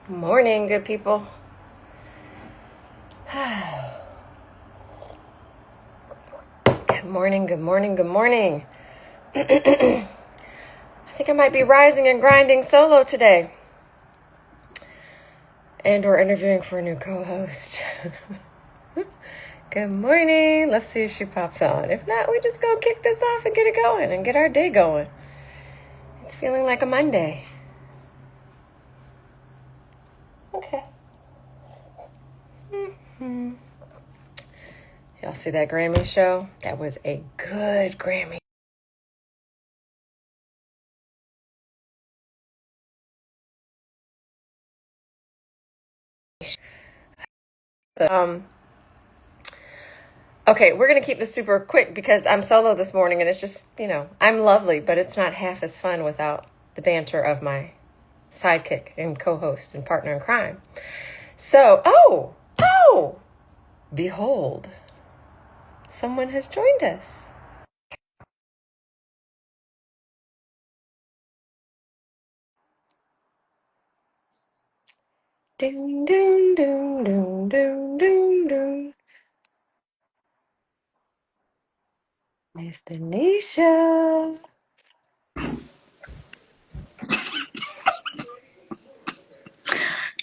Morning, good people. Good morning, good morning, good morning. I think I might be rising and grinding solo today. And we're interviewing for a new co-host. Good morning. Let's see if she pops on. If not, we just gonna kick this off and get it going and get our day going. It's feeling like a Monday. Okay. Y'all see that Grammy show? That was a good Grammy. Okay, we're going to keep this super quick because I'm solo this morning and it's just, I'm lovely, but it's not half as fun without the banter of my sidekick and co-host and partner in crime. So, behold, someone has joined us. Doom, doom, doom, doom, doom, doom, doom. Miss Denisha.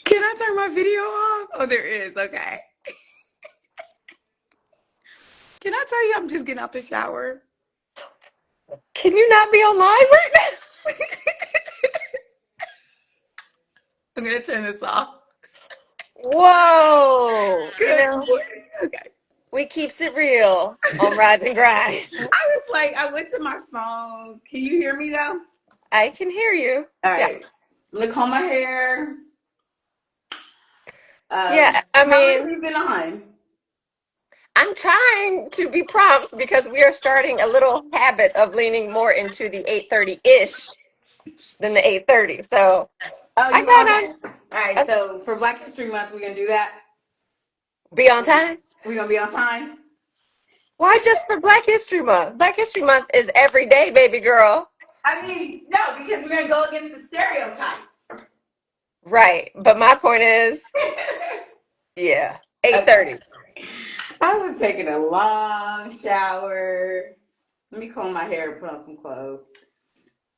Can I turn my video off? Oh, there is. Okay. Can I tell you I'm just getting out the shower? Can you not be on live right now? I'm going to turn this off. Whoa. Good morning. Okay. We keeps it real on Ride and Grind. I went to my phone. Can you hear me though? I can hear you. All Yeah. right. I'm going to comb my hair. Yeah, I How late mean, have you been on? I'm trying to be prompt because we are starting a little habit of leaning more into the 8:30-ish than the 8:30. So Oh, I you got okay? All right. on So for Black History Month, we're going to do that. be on time. We're going to be on time. Why just for Black History Month? Black History Month is every day, baby girl. I mean, no, because we're going to go against the stereotypes. Right. But my point is, yeah, Okay. 8:30. I was taking a long shower. Let me comb my hair and put on some clothes.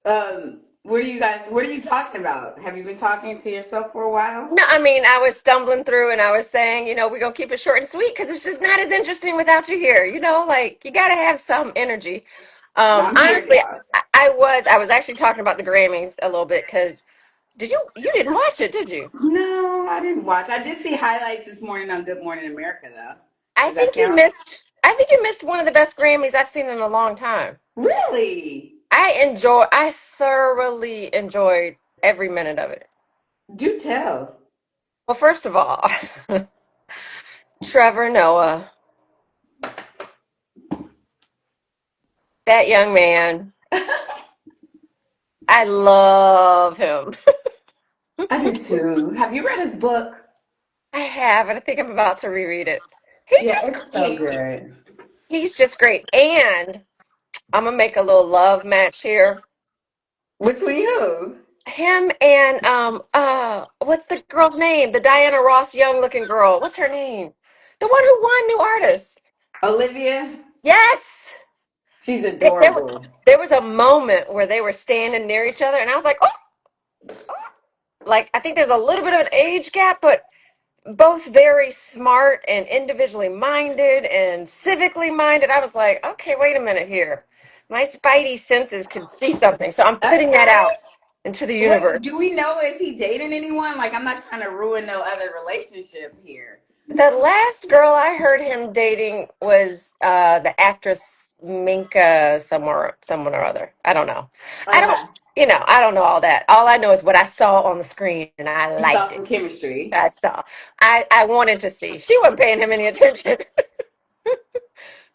What are you talking about? Have you been talking to yourself for a while? No, I mean, I was stumbling through and I was saying, we're going to keep it short and sweet because it's just not as interesting without you here. Like you got to have some energy. I'm here, Honestly, y'all. I was actually talking about the Grammys a little bit because you didn't watch it, did you? No, I didn't watch. I did see highlights this morning on Good Morning America, though. I Does that think you count? missed, I think you missed one of the best Grammys I've seen in a long time. Really? I thoroughly enjoyed every minute of it. Do tell. Well, first of all, Trevor Noah, that young man, I love him. I do too. Have you read his book? I have, and I think I'm about to reread it. He's Yeah, just it's so great. good. He's just great. And I'm gonna make a little love match here. Between who? Him and what's the girl's name? The Diana Ross young looking girl. What's her name? The one who won New Artist. Olivia. Yes. She's There was adorable. there was a moment where they were standing near each other and I was like, oh, like I think there's a little bit of an age gap, but both very smart and individually minded and civically minded. I was like, okay, wait a minute here. My spidey senses could see something. So I'm putting that Okay. out into the Wait, do universe. we know, is he dating anyone? Like, I'm not trying to ruin no other relationship here. The last girl I heard him dating was the actress Minka somewhere, someone or other. I don't know. I don't, Okay. I don't know all that. All I know is what I saw on the screen and I You saw liked some it. chemistry. I saw. I wanted to see. She wasn't paying him any attention,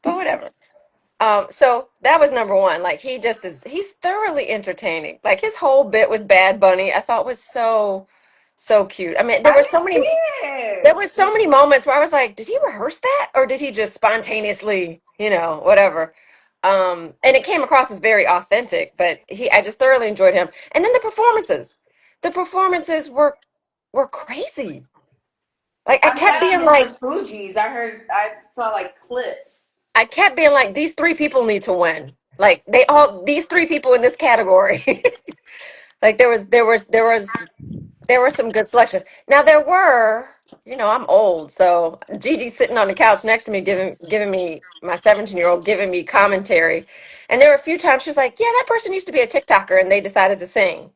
but whatever. So that was number one. Like he's thoroughly entertaining. Like his whole bit with Bad Bunny, I thought was so cute. I mean, I didn't see there it. were so many moments where I was like, did he rehearse that or did he just spontaneously, whatever. And it came across as very authentic, but I just thoroughly enjoyed him. And then the performances. The performances were were crazy. Like I'm glad I missed the Fugees. I saw like clips. I kept being like, these three people need to win. Like these three people in this category. Like there were some good selections. Now there were, I'm old, so Gigi sitting on the couch next to me giving me my 17-year-old giving me commentary. And there were a few times she was like, yeah, that person used to be a TikToker and they decided to sing.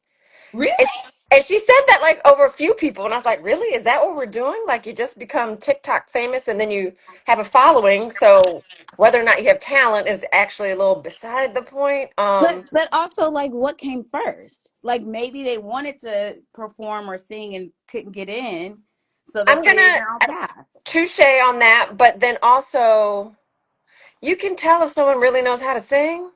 Really? And, and she said that like over a few people. And I was like, really? Is that what we're doing? Like you just become TikTok famous and then you have a following. So whether or not you have talent is actually a little beside the point. But also, like, what came first? Like, maybe they wanted to perform or sing and couldn't get in, so they I'm created gonna their own path. touche on that, but then also you can tell if someone really knows how to sing.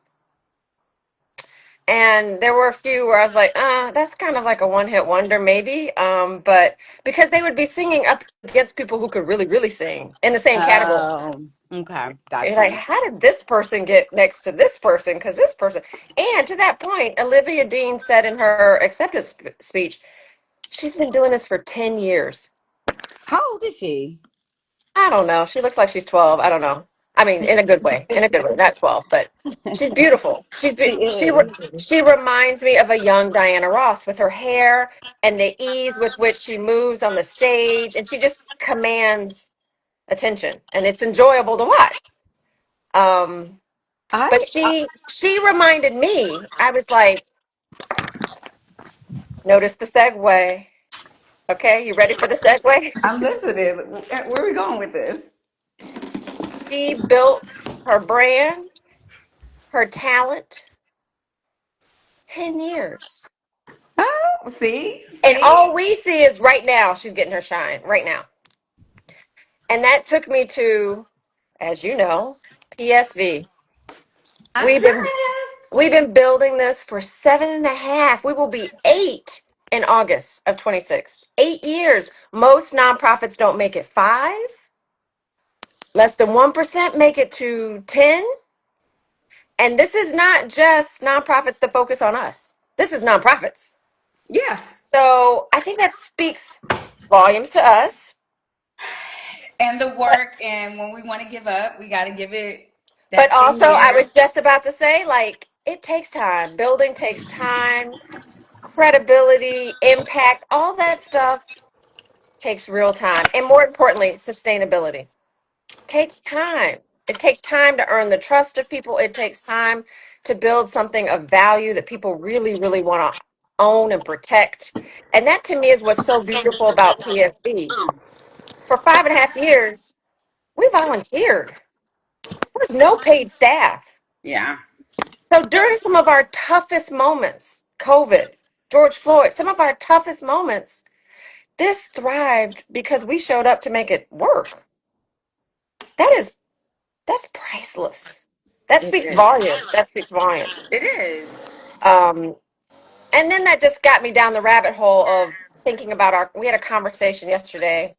And there were a few where I was like, that's kind of like a one-hit wonder, maybe. But because they would be singing up against people who could really, really sing in the same category. Oh, okay, You're got like, you. how did this person get next to this person? Because this person, and to that point, Olivia Dean said in her acceptance speech, she's been doing this for 10 years. How old is she? I don't know. She looks like she's 12. I don't know. I mean, in a good way, not 12, but she's beautiful. She is. She reminds me of a young Diana Ross with her hair and the ease with which she moves on the stage, and she just commands attention, and it's enjoyable to watch. Um, but I she reminded me. I was like, notice the segue. Okay, you ready for the segue? I'm listening. Where are we going with this? She built her brand, her talent, 10 years. Oh, see, And see. all we see is right now she's getting her shine right now. And that took me to, as you know, PSV. I'm We've been curious. we've been building this for 7.5. We will be 8 in August of 26. 8 years. Most nonprofits don't make it 5. Less than 1% make it to 10. And this is not just nonprofits that focus on us. This is nonprofits. Yeah, So I think that speaks volumes to us. and the work, and when we want to give up, we got to give it But that 10 also, I years. was just about to say, like, it takes time. Building takes time, credibility, impact, all that stuff takes real time. And more importantly, sustainability takes time. It takes time to earn the trust of people. It takes time to build something of value that people really, really want to own and protect. And that to me is what's so beautiful about PFB. For 5.5 years, we volunteered. There was no paid staff. Yeah. So during some of our toughest moments, COVID, George Floyd, some of our toughest moments, this thrived because we showed up to make it work. That is, that's priceless. That It speaks is. volumes. That speaks volumes. It is. Um, and then that just got me down the rabbit hole of thinking about we had a conversation yesterday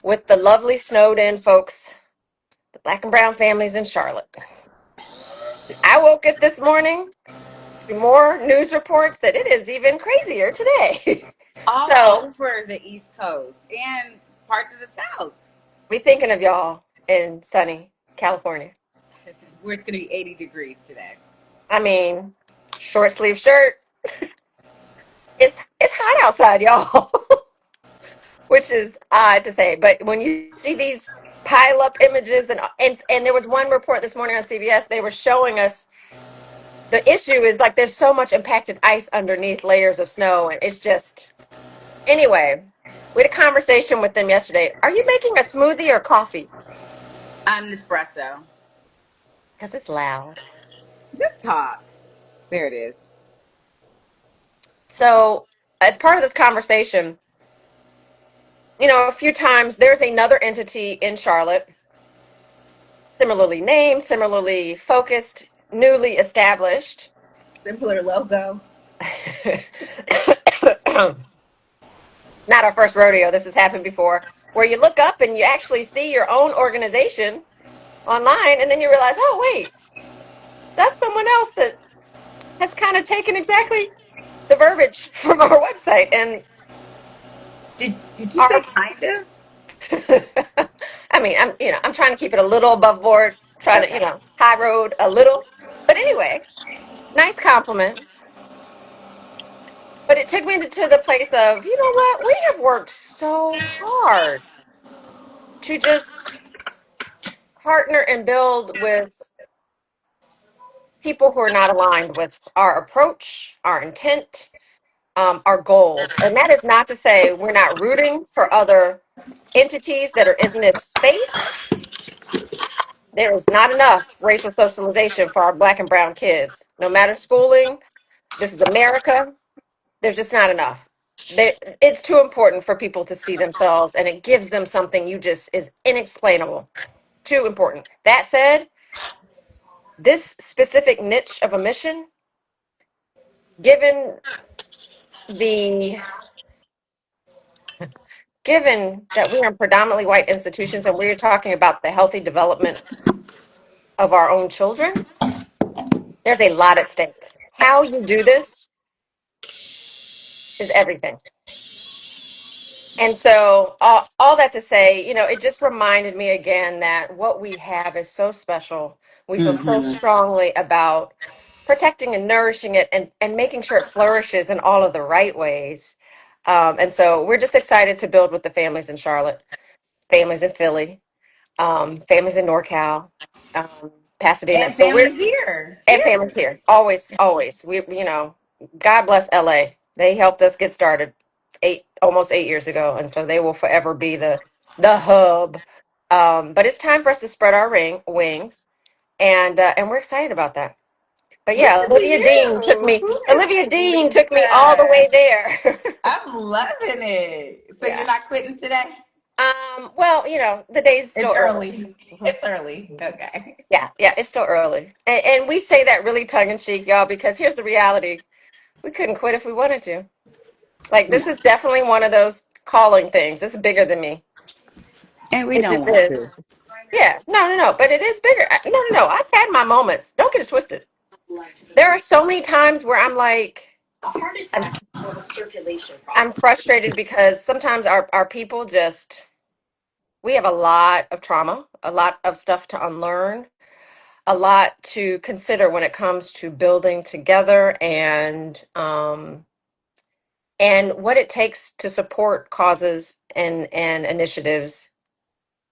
with the lovely snowed in folks, the black and brown families in Charlotte. I woke up this morning to more news reports that it is even crazier today. All So over the East Coast and parts of the South, we thinking of y'all in sunny California. where it's going to be 80 degrees today. I mean, short sleeve shirt. It's hot outside, y'all. Which is odd to say, but when you see these pile up images and there was one report this morning on CBS, they were showing us the issue is like there's so much impacted ice underneath layers of snow, and it's just anyway. We had a conversation with them yesterday. Are you making a smoothie or coffee? I'm Nespresso. Because it's loud. Just talk. There it is. So, as part of this conversation, a few times there's another entity in Charlotte, similarly named, similarly focused, newly established. Simpler logo. It's not our first rodeo. This has happened before, where you look up and you actually see your own organization online, and then you realize, oh, wait, that's someone else that has kind of taken exactly the verbiage from our website. And Did you say Our, kind of? I mean, I'm trying to keep it a little above board, trying to, Okay. high road a little. But anyway, nice compliment. But it took me to the place of, you know what? We have worked so hard to just partner and build with people who are not aligned with our approach, our intent, our goals. And that is not to say we're not rooting for other entities that are in this space. There is not enough racial socialization for our black and brown kids. No matter schooling, this is America. There's just not enough. It's too important for people to see themselves, and it gives them something you just is inexplainable. Too important. That said, this specific niche of a mission, given the given that we are predominantly white institutions and we're talking about the healthy development of our own children, there's a lot at stake. How you do this is everything. And so, all that to say, it just reminded me again that what we have is so special. We feel so Mm-hmm. strongly about protecting and nourishing it and making sure it flourishes in all of the right ways. And so, we're just excited to build with the families in Charlotte, families in Philly, families in NorCal, um, Pasadena. And So, family here. and families Period. here. Always, always. God bless LA. They helped us get started almost 8 years ago, and so they will forever be the hub. But it's time for us to spread our wings, and we're excited about that. But Look yeah, at you. Who Olivia knew Dean took me all the Lisa? way there. I'm loving it. So you're Yeah. not quitting today? Well, the day's It's still early. early. Mhm. It's early. Okay. Yeah, yeah, it's still early, and we say that really tongue in cheek, y'all, because here's the reality: we couldn't quit if we wanted to. Like, No. this is definitely one of those calling things. It's bigger than me. And we It don't just want to. is. Yeah. No, no, no. But it is bigger. No, no, no. I've had my moments. Don't get it twisted. There are so many times where I'm like, I'm, I'm frustrated because sometimes our people just, we have a lot of trauma, a lot of stuff to unlearn, a lot to consider when it comes to building together and what it takes to support causes and initiatives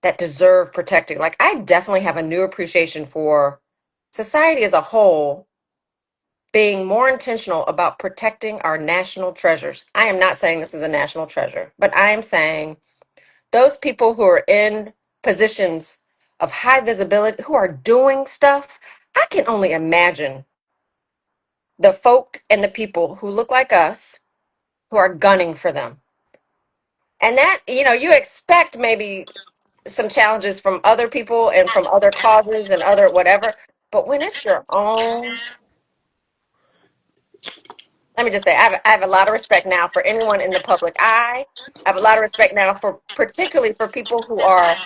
that deserve protecting. Like, I definitely have a new appreciation for society as a whole being more intentional about protecting our national treasures. I am not saying this is a national treasure, but I am saying those people who are in positions of high visibility, who are doing stuff, I can only imagine the folk and the people who look like us who are gunning for them. And that, you expect maybe some challenges from other people and from other causes and other whatever. But when it's your own, let me just say, I have a lot of respect now for anyone in the public eye. I have a lot of respect now for particularly for people who are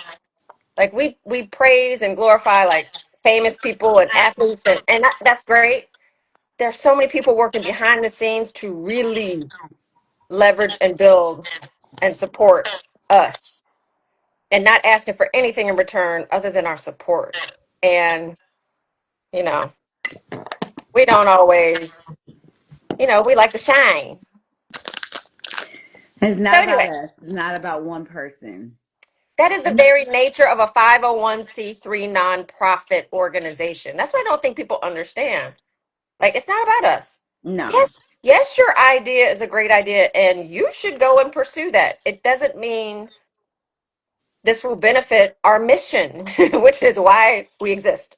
like we praise and glorify like famous people and athletes and that's great. There's so many people working behind the scenes to really leverage and build and support us and not asking for anything in return other than our support. And you know, we don't always, we like to shine. It's So not about anyway, us. It's not about one person. that is the very nature of a 501c3 nonprofit organization. That's what I don't think people understand. Like, it's not about us. No. Yes, yes, your idea is a great idea and you should go and pursue that. It doesn't mean this will benefit our mission, which is why we exist.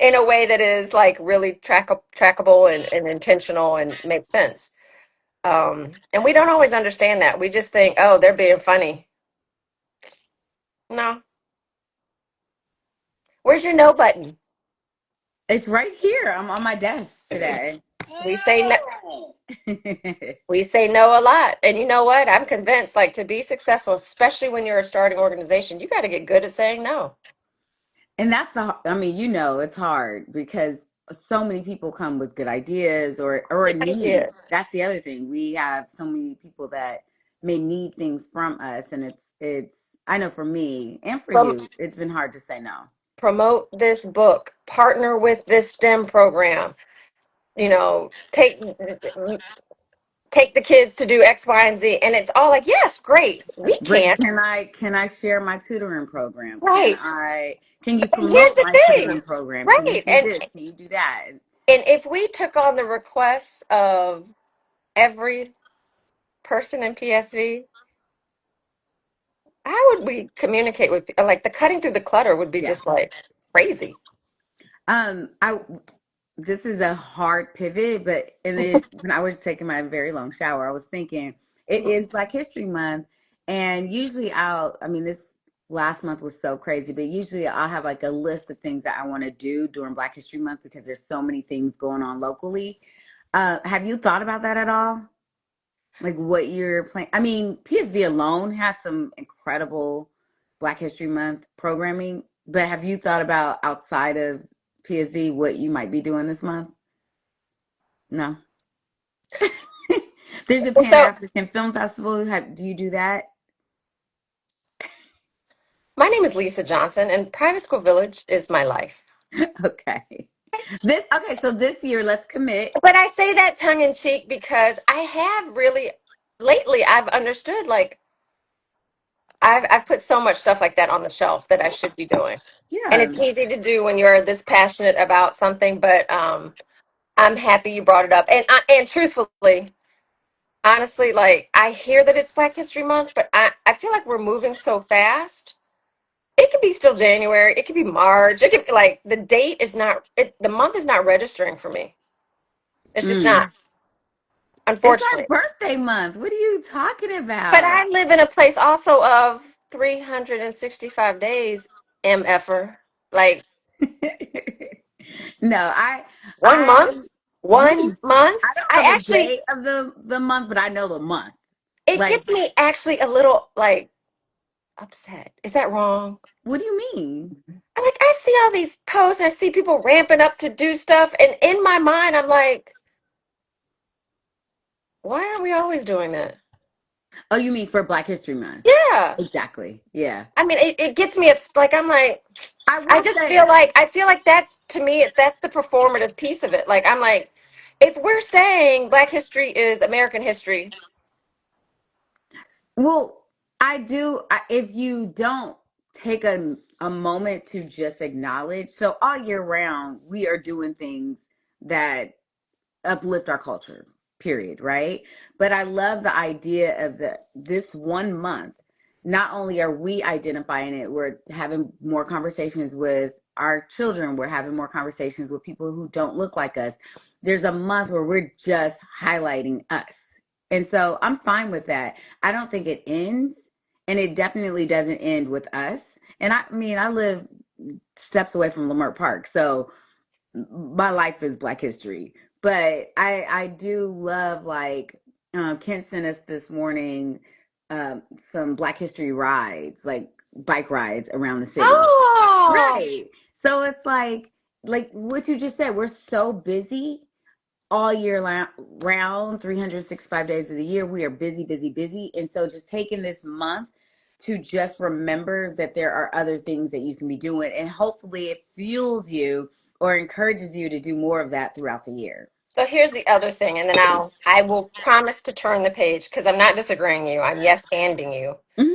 In a way that is like really trackable and intentional and makes sense. And we don't always understand that. We just think, oh, they're being funny. No. Where's your no button? It's right here. I'm on my desk today. We say no. We say no a lot. And you know what? I'm convinced, like, to be successful, especially when you're a starting organization, you got to get good at saying no. And that's I mean, it's hard because so many people come with good ideas or a Good need. idea. That's the other thing. We have so many people that may need things from us, and it's I know for me and for Prom- you, it's been hard to say no. Promote this book, partner with this STEM program, you know, take the kids to do X, Y, and Z. And it's all like, yes, great. We But can. can I share my tutoring program? Right. Can you And here's promote the my tutoring thing. program? Can you Right. do this? Can you do that? And if we took on the requests of every person in PSV, how would we communicate with like the cutting through the clutter would be Yeah. just like crazy. I this is a hard pivot, but when I was taking my very long shower, I was thinking it is Black History Month, and usually I mean, this last month was so crazy, but usually I'll have like a list of things that I want to do during Black History Month because there's so many things going on locally. Have you thought about that at all? Like what you're planning? I mean, PSV alone has some incredible Black History Month programming, but have you thought about outside of PSV what you might be doing this month? No. There's a Pan So African Film Festival. Do you do that? my name is Lisa Johnson, and Private School Village is my life. Okay. So this year, let's commit. But I say that tongue in cheek because I have really lately I've understood like I've put so much stuff like that on the shelf that I should be doing. And Yeah. it's easy to do when you're this passionate about something, but I'm happy you brought it up. And truthfully, honestly, like I hear that it's Black History Month, but I feel like we're moving so fast. It could be still January, it could be March, it could be like the date is not the month is not registering for me. It's just not, Mm. It's our unfortunately. birthday month. What are you talking But about? I live in a place also of 365 days, MFer. Like No, one I, month, one we, month. I don't I know the actually, day of the month, but I know the month. it Like, gets me actually a little like upset. Is that wrong? what do you mean? Like I see all these posts, I see people ramping up to do stuff, and in my mind, I'm like, why aren't we always doing that? Oh, you mean for Black History Month? Yeah. Exactly. Yeah. I mean, it gets me like I'm like, I will say, I feel like that's to me that's the performative piece of it. Like I'm like, if we're saying Black history is American history, well, if you don't take a moment to just acknowledge, so all year round, we are doing things that uplift our culture, period, right? But I love the idea of this one month. Not only are we identifying it, we're having more conversations with our children, we're having more conversations with people who don't look like us. There's a month where we're just highlighting us. And so I'm fine with that. I don't think it ends, and it definitely doesn't end with us. And I mean, I live steps away from Lamert Park. So my life is Black history, but I do love like Kent sent us this morning some Black history rides, like bike rides around the city. oh, Right. So it's like what you just said. We're so busy all year round, 365 days of the year. We are busy, busy, busy. And so just taking this month to just remember that there are other things that you can be doing. And hopefully it fuels you or encourages you to do more of that throughout the year. so here's the other thing, and then I will promise to turn the page because I'm not disagreeing you. I'm yes anding you. Hmm.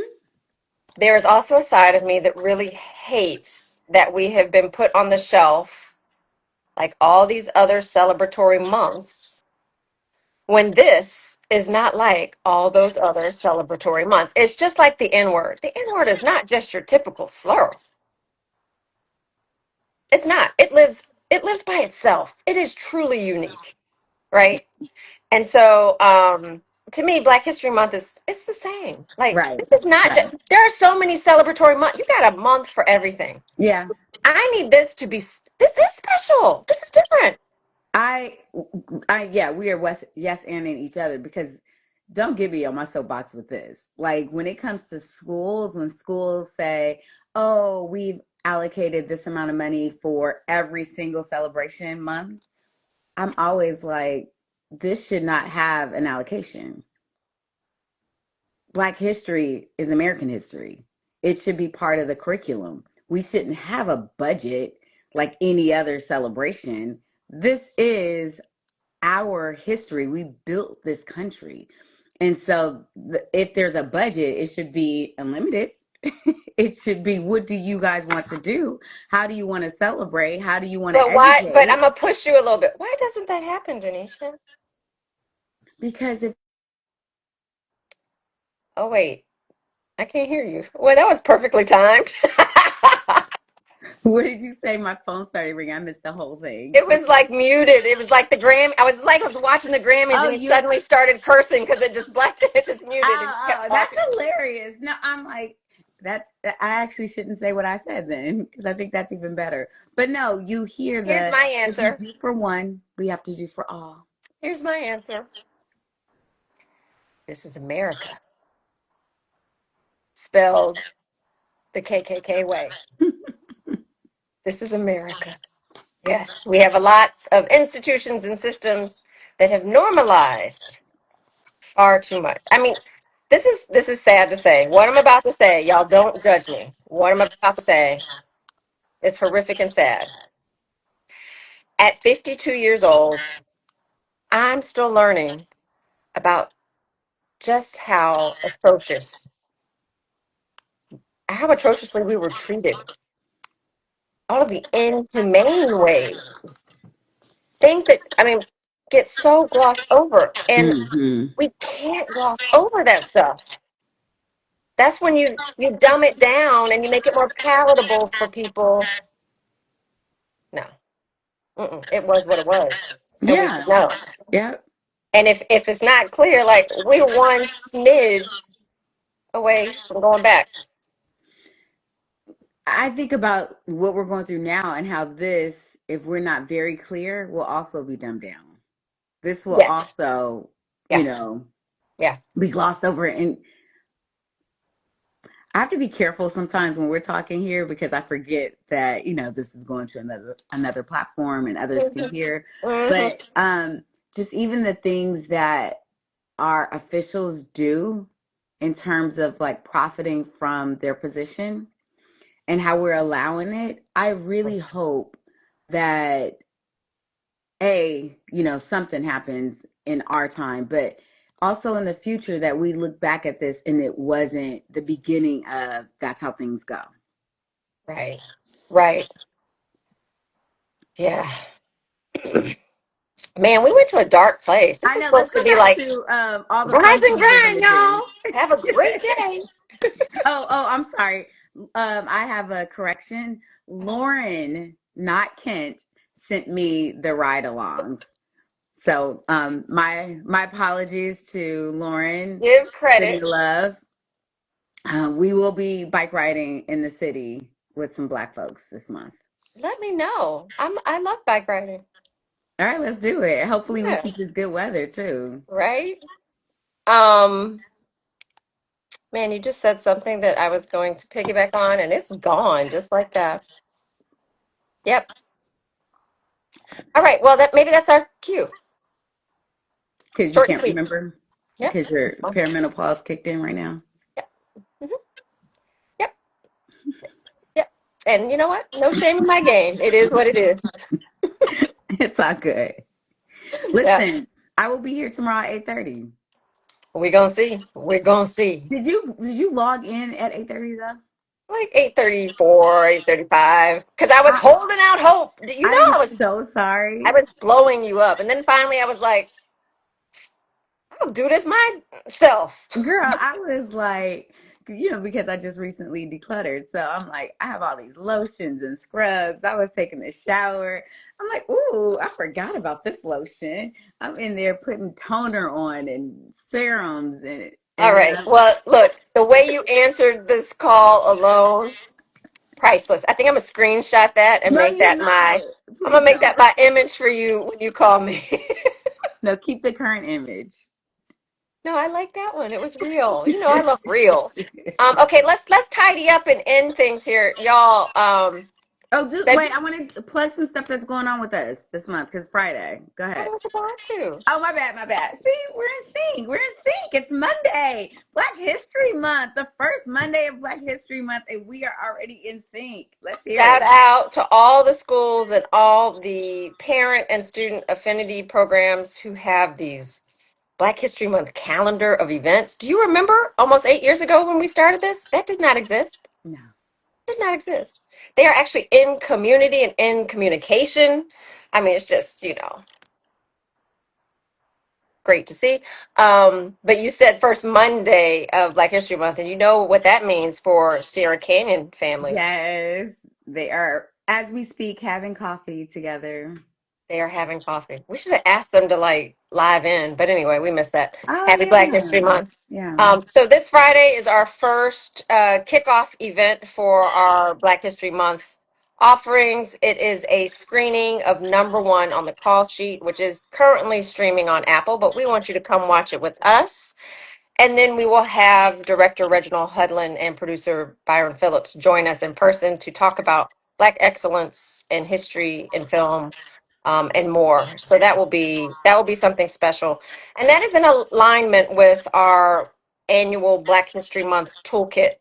There is also a side of me that really hates that we have been put on the shelf like all these other celebratory months when this is not like all those other celebratory months. It's just like the N word. The N word is not just your typical slur. It's not. It lives by itself. It is truly unique, right? And so to me Black History Month is it's the same. Like Right. this is not Right. just there are so many celebratory months. You got a month for everything. Yeah. I need this to be this is special. This is different. I, yeah, we are yes and in each other because don't get me on my soapbox with this. Like when it comes to schools, when schools say, "Oh, we've allocated this amount of money for every single celebration month," I'm always like, "This should not have an allocation." Black history is American history. It should be part of the curriculum. We shouldn't have a budget like any other celebration. This is our history. We built this country. And so if there's a budget, it should be unlimited. It should be, what do you guys want to do? How do you want to celebrate? How do you want to But why? But educate? I'm gonna push you a little bit. Why doesn't that happen, Denisha? Because if Oh wait, I can't hear you. Well, that was perfectly timed. what did you say? My phone started ringing. I missed the whole thing. It was like muted. It was like the Grammy. I was watching the Grammys, Oh, and you you suddenly started cursing because it just black. It just muted, and you kept that's talking. hilarious. No, I'm like, I actually shouldn't say what I said then because I think that's even better. But no, you hear Here's the, my if we answer. do for one, we have to do for all. Here's my answer. This is America, spelled the KKK way. This is America. Yes, we have a lots of institutions and systems that have normalized far too much. I mean, this is sad to say. What I'm about to say, y'all don't judge me. What I'm about to say is horrific and sad. At 52 years old, I'm still learning about just how atrociously we were treated. All of the inhumane ways, things that I mean get so glossed over, and Hmm. we can't gloss over that stuff. That's when you dumb it down and you make it more palatable for people. No, it was what it was, and we should Yeah. know. Yeah. And if it's not clear, like we're one smidge away from going back. I think about what we're going through now and how this, if we're not very clear, will also be dumbed down. This will Yes. also, you Yeah. know, Yeah. be glossed over. And I have to be careful sometimes when we're talking here because I forget that, this is going to another platform and others can Hmm. hear. Hmm. But just even the things that our officials do in terms of like profiting from their position and how we're allowing it, I really hope that something happens in our time, but also in the future that we look back at this and it wasn't the beginning of that's how things go. Right. Right. Yeah. Man, we went to a dark place. This I is know. Let's supposed to go be back like to all the rise fun and things we're grind, gonna do. y'all. Have a great day. I'm sorry. I have a correction. Lauren, not Kent, sent me the ride-alongs. So, my apologies to Lauren. Give Sending credit. love. We will be bike riding in the city with some Black folks this month. Let me know. I love bike riding. All right, let's do it. Hopefully, we Yeah. keep this good weather too. Right. Um. Man, you just said something that I was going to piggyback on, and it's gone just like that. Yep. All right. Well, that maybe that's our cue. Because you Short and can't sweet. remember Yep. because your That's fine. perimenopause kicked in right now. Yep. Hmm. Yep. Yep. And you know what? No shame in my game. It is what it is. It's all good. Yeah. Listen, I will be here tomorrow at 8:30. We're gonna see. We're gonna see. Did you log in at 8:30 though? Like 8:34, 8:35. Because I was I holding out hope. You know, I am I was so I sorry. was blowing you up. And then finally I was like, I'll do this myself. Girl, I was like, because I just recently decluttered. So I'm like, I have all these lotions and scrubs. I was taking a shower. I'm like, ooh, I forgot about this lotion. I'm in there putting toner on and serums All and then right. Well, look, the way you answered this call alone, priceless. I think I'm gonna screenshot that and no, make you're that not. I'm gonna Please make that don't. my image for you when you call me. No, keep the current image. No, I like that one. It was real. You know, I love real. Okay, let's tidy up and end things here, y'all. Oh, Maybe wait, I want to plug some stuff that's going on with us this month because Friday. Go I ahead. was about to. Oh, my bad, my bad. See, we're in sync. We're in sync. It's Monday, Black History Month, the first Monday of Black History Month, and we are already in sync. Let's hear Shout it. out to all the schools and all the parent and student affinity programs who have these Black History Month calendar of events. Do you remember almost 8 years ago when we started this? That did not exist. No. Did not exist. They are actually in community and in communication. I mean, it's just, great to see. But you said first Monday of Black History Month, and you know what that means for Sierra Canyon families. Yes, they are, as we speak, having coffee together. They are having coffee. We should have asked them to like live in, but anyway, we missed that. Oh, Happy Black History yeah. Month. Yeah. So this Friday is our first kickoff event for our Black History Month offerings. It is a screening of number one on the call sheet, which is currently streaming on Apple, but we want you to come watch it with us. And then we will have director Reginald Hudlin and producer Byron Phillips join us in person to talk about Black excellence in history and film, and more. So that will be something special, and that is in alignment with our annual Black History Month toolkit.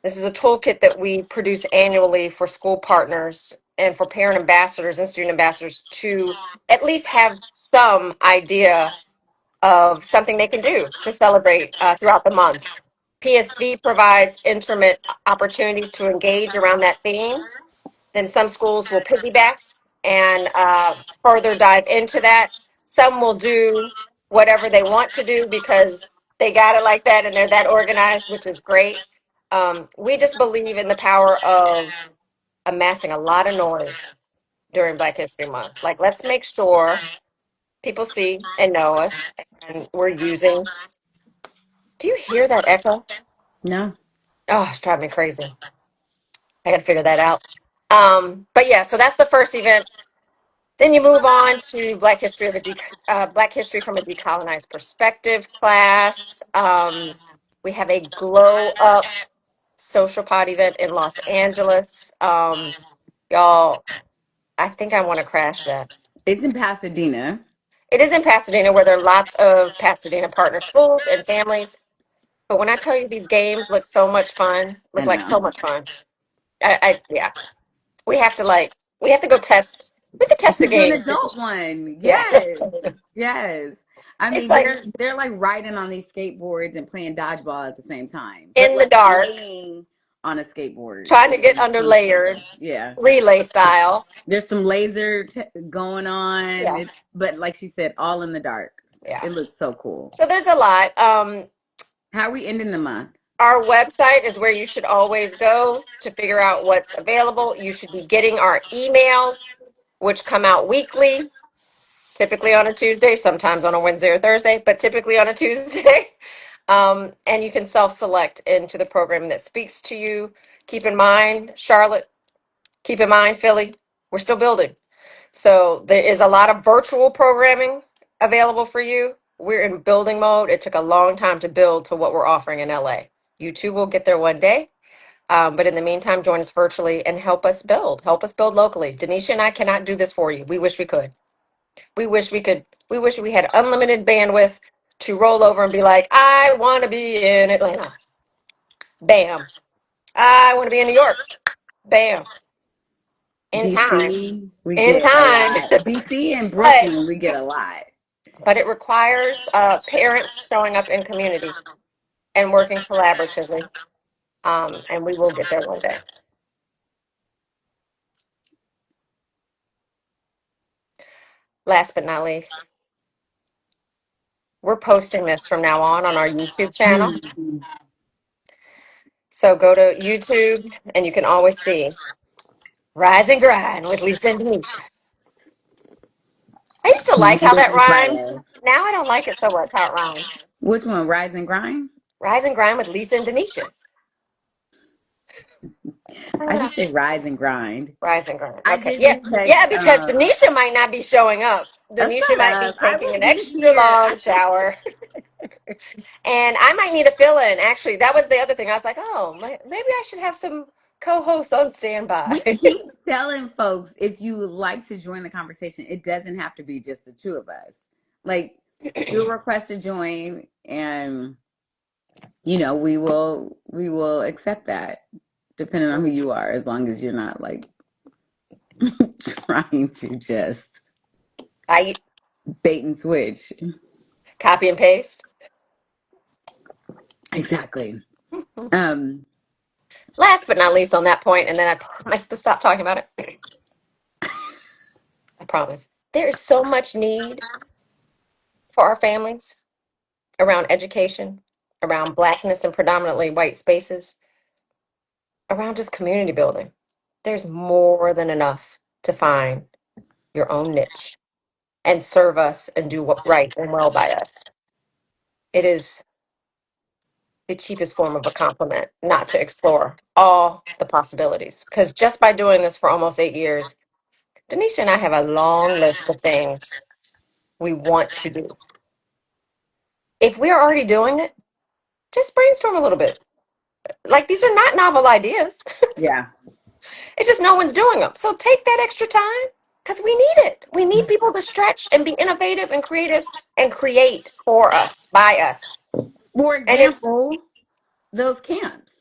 This is a toolkit that we produce annually for school partners and for parent ambassadors and student ambassadors to at least have some idea of something they can do to celebrate throughout the month. PSV provides intimate opportunities to engage around that theme. Then some schools will piggyback and further dive into that. Some will do whatever they want to do because they got it like that and they're that organized, which is great. We just believe in the power of amassing a lot of noise during Black History Month. Like, let's make sure people see and know us, and we're using. Do you hear that echo? No. Oh, it's driving me crazy. I got to figure that out. But yeah, so that's the first event. Then you move on to Black History from a Decolonized Perspective class. We have a Glow Up social pod event in Los Angeles. Y'all, I think I want to crash that. It's in Pasadena. It is in Pasadena, where there are lots of Pasadena partner schools and families. But when I tell you these games look so much fun, I look like know. so much fun. Yeah, we have to go test. We have to test the To do an games. adult one. Yeah, Yes. Yes. I it's mean, like they're like riding on these skateboards and playing dodgeball at the same time, but in the like dark, laying on a skateboard. trying to It get is under so fun. layers, Yeah. relay style. There's some going on, Yeah, but like she said, all in the dark. yeah. It looks so cool. So there's a lot. How are we ending the month? Our website is where you should always go to figure out what's available. You should be getting our emails, which come out weekly, typically on a Tuesday, sometimes on a Wednesday or Thursday, but typically on a Tuesday. And you can self-select into the program that speaks to you. Keep in mind, Charlotte, keep in mind, Philly, we're still building. So there is a lot of virtual programming available for you. We're in building mode. It took a long time to build to what we're offering in LA. You too will get there one day. But in the meantime, join us virtually and help us build. Help us build locally. Denisha and I cannot do this for you. We wish we could. We wish we could. We wish we had unlimited bandwidth to roll over and be like, I want to be in Atlanta. Bam. I want to be in New York. Bam. In time. DC, we In get a time. lot. DC and but Brooklyn, we get a lot. but it requires parents showing up in community and working collaboratively. And we will get there one day. Last but not least, we're posting this from now on our YouTube channel. Mm. So go to YouTube and you can always see Rise and Grind with Lisa and Denisha. I used to like how that Monday through rhymed. Friday. Now I don't like it so much how it rhymes. Which one? Rise and Grind? Rise and Grind with Lisa and Denisha. I I don't know. should say Rise and Grind. Rise and Grind. I Okay. did Yeah. just Yeah, text. because Denisha might not be showing up. Denisha Shut might be up. I taking will an be extra here. long shower. And I might need a fill in. Actually, that was the other thing. I was like, oh, maybe I should have some Co-host on We standby. keep telling folks if you would like to join the conversation, it doesn't have to be just the two of us. Like, do a request to join, and we will accept that, depending on who you are, as long as you're not like trying to just I bait and switch. copy and paste. Exactly. Um, Last but not least on that point, and then I promise to stop talking about it. I promise. There is so much need for our families around education, around blackness and predominantly white spaces, around just community building. There's more than enough to find your own niche and serve us and do what right and well by us. It is the cheapest form of a compliment not to explore all the possibilities. Because just by doing this for almost 8 years, Denisha and I have a long list of things we want to do. If we're already doing it, just brainstorm a little bit. Like these are not novel ideas. yeah. It's just no one's doing them. So take that extra time because we need it. We need people to stretch and be innovative and creative and create for us, by us. For And if example, those camps.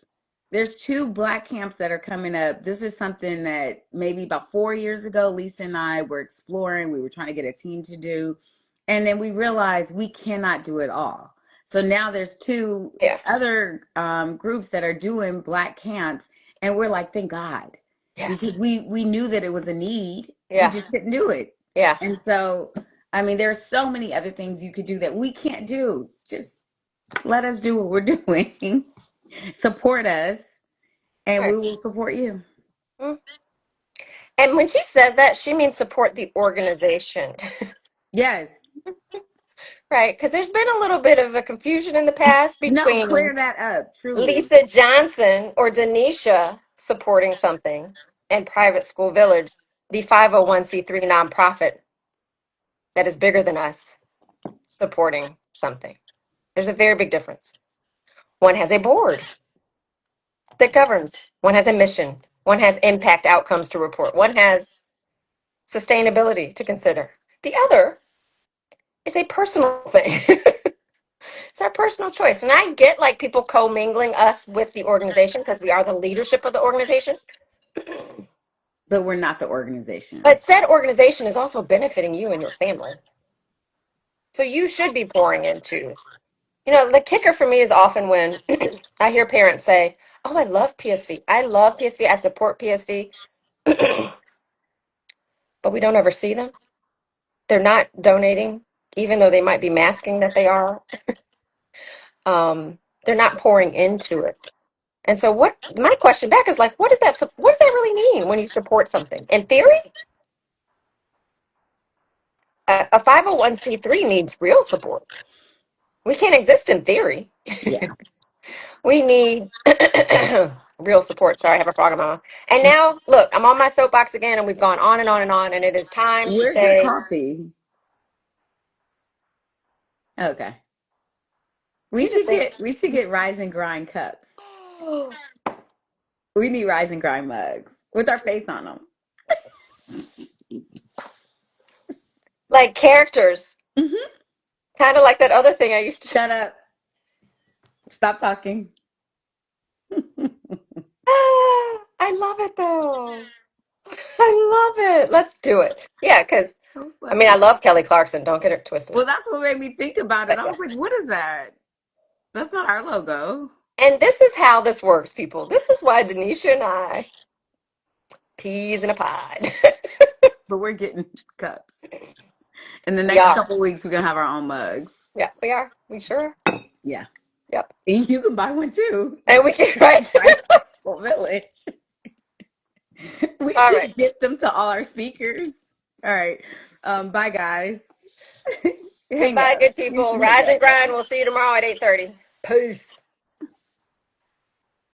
There's two Black camps that are coming up. This is something that maybe about 4 years ago, Lisa and I were exploring. We were trying to get a team to do. And then we realized we cannot do it all. So now there's two yeah, other groups that are doing Black camps. And we're like, thank God. yeah, Because we knew that it was a need. We yeah, just couldn't do it. yeah. And so, I mean, there are so many other things you could do that we can't do. Just let us do what we're doing. Support us, and we Right. will support you. Mm. And when she says that, she means support the organization. Yes. Right, because there's been a little bit of a confusion in the past No, between clear that up, truly. Lisa Johnson or Denisha supporting something and Private School Village, the 501c3 nonprofit that is bigger than us, supporting something. There's a very big difference. One has a board that governs, one has a mission, one has impact outcomes to report, one has sustainability to consider. The other is a personal thing. It's our personal choice. And I get like people commingling us with the organization because we are the leadership of the organization. But we're not the organization. But said organization is also benefiting you and your family. So you should be pouring into. The kicker for me is often when I hear parents say, "Oh, I love PSV. I love PSV. I support PSV." But we don't ever see them. They're not donating, even though they might be masking that they are. They're not pouring into it. And so what my question back is like, what does that really mean when you support something? In theory, a 501c3 needs real support. We can't exist in theory. Yeah. We need real support. Sorry, I have a frog in my mouth. And now, look, I'm on my soapbox again, and we've gone on and on and on, and it is time to Where's your say, coffee? Okay. We you just should say, get Rise and Grind cups. We need Rise and Grind mugs with our face on them. like characters, Hmm. kind of like that other thing I used to. Shut up. Stop talking. I love it though. I love it. Let's do it. Yeah, because So I funny. love Kelly Clarkson. Don't get it twisted. Well, that's what made me think about it. But I yeah. was like, what is that? That's not our logo. And this is how this works, people. This is why Denisha and I, peas in a pod. But we're getting cups. In the We next are. couple weeks, we're going to have our own mugs. Yeah, we are. We sure are. Yeah. Yep. You can buy one too. And we can, right? Right? Well, Village. We All right. should get them to all our speakers. All right. Bye, guys. Hang Goodbye, up. good You people. should hang Rise up and grind. now. We'll see you tomorrow at 8:30. Peace.